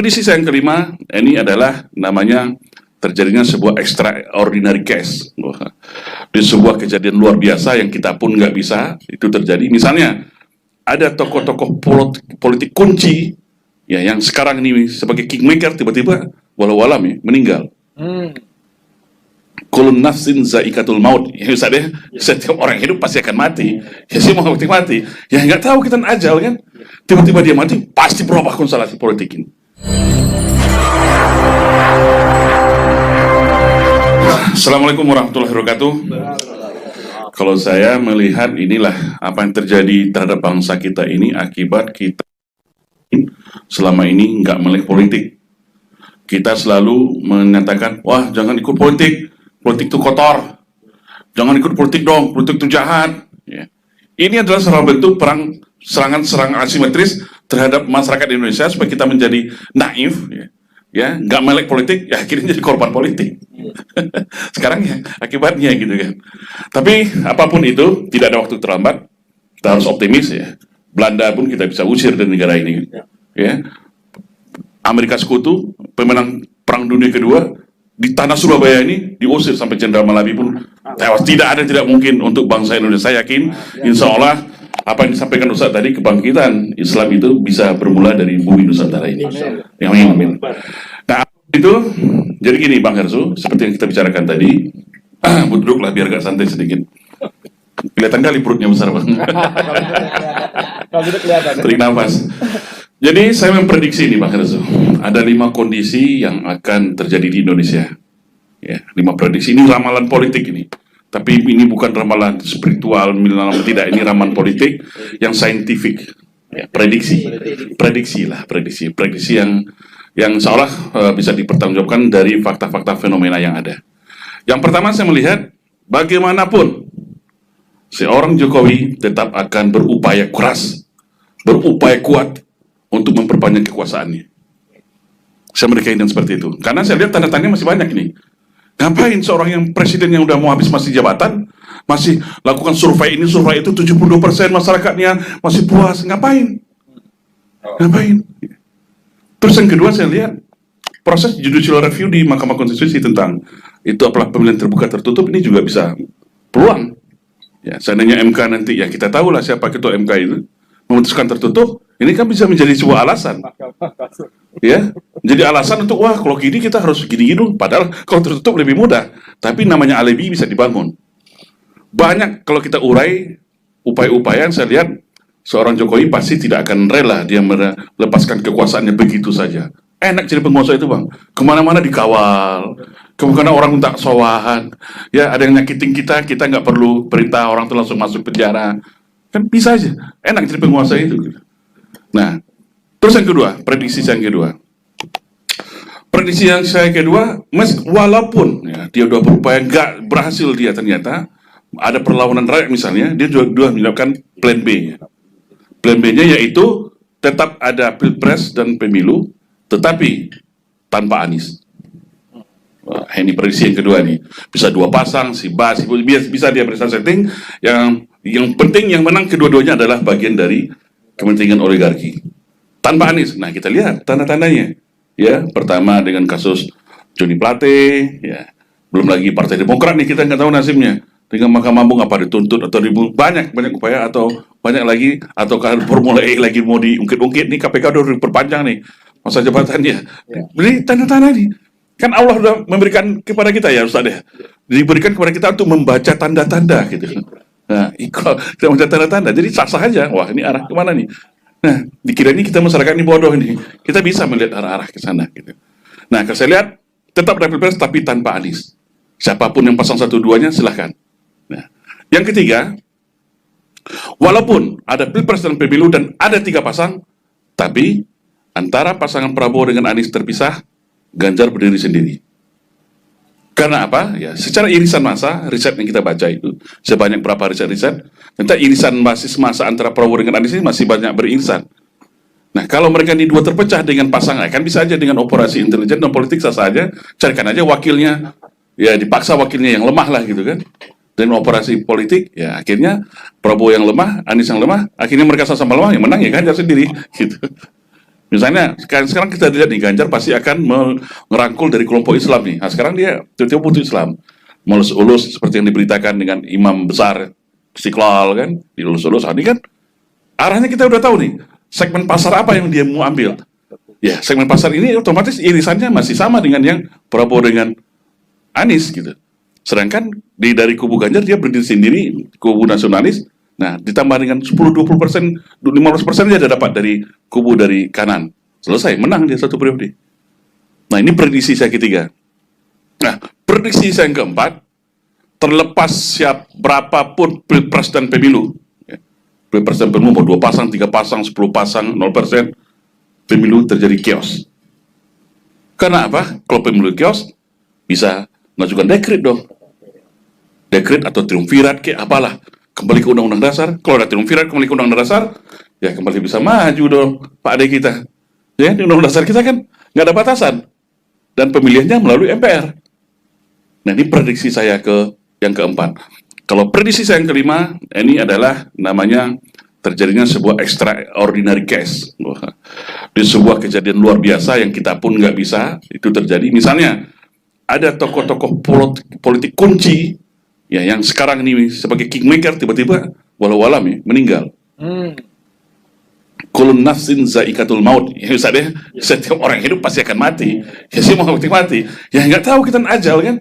Prediksi saya yang kelima, ini adalah namanya terjadinya sebuah extraordinary case. Di sebuah kejadian luar biasa yang kita pun nggak bisa itu terjadi. Misalnya, ada tokoh-tokoh politik kunci ya yang sekarang ini sebagai kingmaker tiba-tiba walau-walam ya, meninggal. Kulun nafsin zaikatul maut. Ya bisa deh, setiap orang hidup pasti akan mati. Ya sih mau mati. Ya nggak tahu kita ajal kan. Tiba-tiba dia mati, pasti berubah konstelasi politik ini. Assalamualaikum warahmatullahi wabarakatuh. Kalau saya melihat inilah apa yang terjadi terhadap bangsa kita ini akibat kita selama ini nggak melek politik. Kita selalu menyatakan, wah jangan ikut politik, politik itu kotor. Jangan ikut politik dong, politik itu jahat. Ya. Ini adalah salah bentuk serangan asimetris terhadap masyarakat Indonesia supaya kita menjadi naif, ya nggak melek politik, ya akhirnya jadi korban politik. Sekarang ya akibatnya gitu kan. Tapi apapun itu tidak ada waktu terlambat. Kita harus optimis ya. Belanda pun kita bisa usir dari negara ini. Ya. Amerika Sekutu, pemenang Perang Dunia Kedua, di tanah Surabaya ini diusir sampai Jenderal Malabi pun tewas. Tidak mungkin untuk bangsa Indonesia. Saya yakin, insya Allah apa yang disampaikan Ustaz tadi, kebangkitan Islam itu bisa bermula dari bumi Nusantara ini. Amin. Nah itu, jadi gini Bang Hersu, seperti yang kita bicarakan tadi, duduklah biar agak santai sedikit. Kelihatan kali perutnya besar Bang. Tarik nafas. Jadi saya memprediksi ini Bang Hersu, ada 5 kondisi yang akan terjadi di Indonesia. Ya, 5 prediksi, ini ramalan politik ini. Tapi ini bukan ramalan spiritual, tidak, ini ramalan politik yang saintifik. Ya, prediksi yang seolah bisa dipertanggungjawabkan dari fakta-fakta fenomena yang ada. Yang pertama saya melihat, bagaimanapun seorang Jokowi tetap akan berupaya keras, berupaya kuat untuk memperpanjang kekuasaannya. Saya melihatnya seperti itu. Karena saya lihat tanda-tandanya masih banyak nih. Ngapain seorang yang presiden yang udah mau habis masih jabatan, masih lakukan survei ini, survei itu, 72% masyarakatnya masih puas. Ngapain? Terus yang kedua saya lihat, proses judicial review di Mahkamah Konstitusi tentang itu apalah pemilihan terbuka tertutup, ini juga bisa peluang. Ya, seandainya MK nanti, ya kita tahu lah siapa ketua MK itu, memutuskan tertutup, ini kan bisa menjadi sebuah alasan. Ya, jadi alasan untuk, wah kalau gini kita harus gini-gini, padahal kalau tertutup lebih mudah. Tapi namanya alibi bisa dibangun. Banyak kalau kita urai upaya-upaya, saya lihat seorang Jokowi pasti tidak akan rela dia melepaskan kekuasaannya begitu saja. Enak jadi penguasa itu Bang, kemana-mana dikawal, kemana orang minta sowahan, ya ada yang nyakitin kita nggak perlu perintah orang itu langsung masuk penjara, kan bisa aja, enak jadi penguasa itu. Nah, terus yang kedua, prediksi saya kedua, walaupun ya, dia udah berupaya nggak berhasil dia ternyata ada perlawanan rakyat misalnya, dia juga menyiapkan plan B. Plan B-nya yaitu tetap ada pilpres dan pemilu, tetapi tanpa Anies. Wah, ini prediksi yang kedua nih. Bisa 2 pasang, bisa dia bisa setting. Yang penting yang menang kedua-duanya adalah bagian dari kepentingan oligarki. Tanpa Anies. Nah kita lihat tanda-tandanya. Ya, pertama dengan kasus Joni Plate, ya. Belum lagi Partai Demokrat nih, kita nggak tahu nasibnya. Dengan Mahkamah Agung apa dituntut atau banyak upaya atau banyak lagi, atau kalau Formula E lagi mau diungkit-ungkit nih, KPK udah diperpanjang nih masa jabatannya. Jadi tanda-tanda nih kan Allah sudah memberikan kepada kita ya Ustaz ya, diberikan kepada kita untuk membaca tanda-tanda gitu. Nah, kita membaca tanda-tanda, jadi sah-sah aja. Wah ini arah kemana nih? Nah, dikiranya kita masyarakat ini bodoh nih, kita bisa melihat arah-arah ke sana gitu. Nah, kalau saya lihat tetap ada pilpres tapi tanpa Anies. Siapapun yang pasang 1-2-nya silahkan. Nah, yang ketiga, walaupun ada pilpres dan pemilu dan ada 3 pasang, tapi antara pasangan Prabowo dengan Anies terpisah, Ganjar berdiri sendiri. Karena apa? Ya, secara irisan massa, riset yang kita baca itu, sebanyak berapa riset, tentang irisan basis massa antara Prabowo dengan Anies ini masih banyak beririsan. Nah, kalau mereka ini 2 terpecah dengan pasangan, kan bisa aja dengan operasi intelijen dan politik sah aja, carikan aja wakilnya, ya dipaksa wakilnya yang lemah lah gitu kan. Dan operasi politik, ya akhirnya Prabowo yang lemah, Anies yang lemah, akhirnya mereka sama-sama lemah, yang menang ya Ganjar sendiri, gitu. Misalnya sekarang kita lihat nih, Ganjar pasti akan merangkul dari kelompok Islam nih. Nah, sekarang dia tiba-tiba butuh Islam, mulus-ulus seperti yang diberitakan dengan imam besar Istiqlal kan, dilulus-ulus. Ini kan arahnya kita udah tahu nih, segmen pasar apa yang dia mau ambil. Ya, segmen pasar ini otomatis irisannya masih sama dengan yang Prabowo dengan Anies gitu. Sedangkan dari kubu Ganjar dia berdiri sendiri, kubu nasionalis. Nah, ditambah dengan 10-20%, 15% dia ada dapat dari kubu dari kanan. Selesai, menang dia satu periode. Nah, ini prediksi saya ketiga. Nah, prediksi saya yang keempat, terlepas berapapun pilpres dan pemilu, ya, pilpres dan pemilu mau 2 pasang, 3 pasang, 10 pasang, 0%, pemilu terjadi chaos. Karena apa? Kalau pemilu chaos, bisa mengajukan dekret dong. Dekret atau triumvirat kayak apalah. Kembali ke Undang-Undang Dasar. Kalau ada triumvirat kembali ke Undang-Undang Dasar, ya kembali bisa maju dong Pak Ade kita. Ya, di Undang-Undang Dasar kita kan nggak ada batasan. Dan pemilihannya melalui MPR. Nah, ini prediksi saya yang keempat. Kalau prediksi saya yang kelima, ini adalah namanya terjadinya sebuah extraordinary case. Di sebuah kejadian luar biasa yang kita pun nggak bisa itu terjadi. Misalnya, ada tokoh-tokoh politik kunci, ya yang sekarang ini sebagai kingmaker tiba-tiba walau alam ya, meninggal. Kulun nafsin zaikatul maut. Ya misalnya setiap orang hidup pasti akan mati. Ya semua mati. Ya nggak tahu kita ajal kan.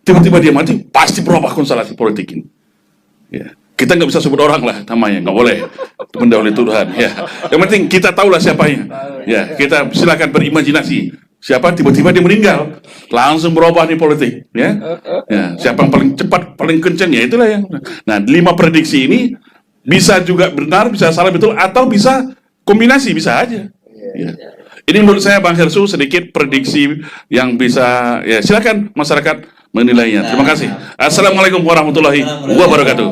Tiba-tiba dia mati, pasti berubah konstelasi politik ini. Ya. Kita nggak bisa sebut orang lah namanya, nggak boleh mendahului Tuhan. Ya. Yang penting kita tahulah siapanya. Ya, kita silakan berimajinasi. Siapa tiba-tiba dia meninggal, langsung berubah nih politik, ya. Ya, siapa yang paling cepat, paling kencang, ya itulah yang. Nah, 5 prediksi ini bisa juga benar, bisa salah betul, atau bisa kombinasi, bisa aja. Ya. Ini menurut saya Bang Hersu sedikit prediksi yang bisa, ya silakan masyarakat menilainya. Terima kasih. Assalamualaikum warahmatullahi wabarakatuh.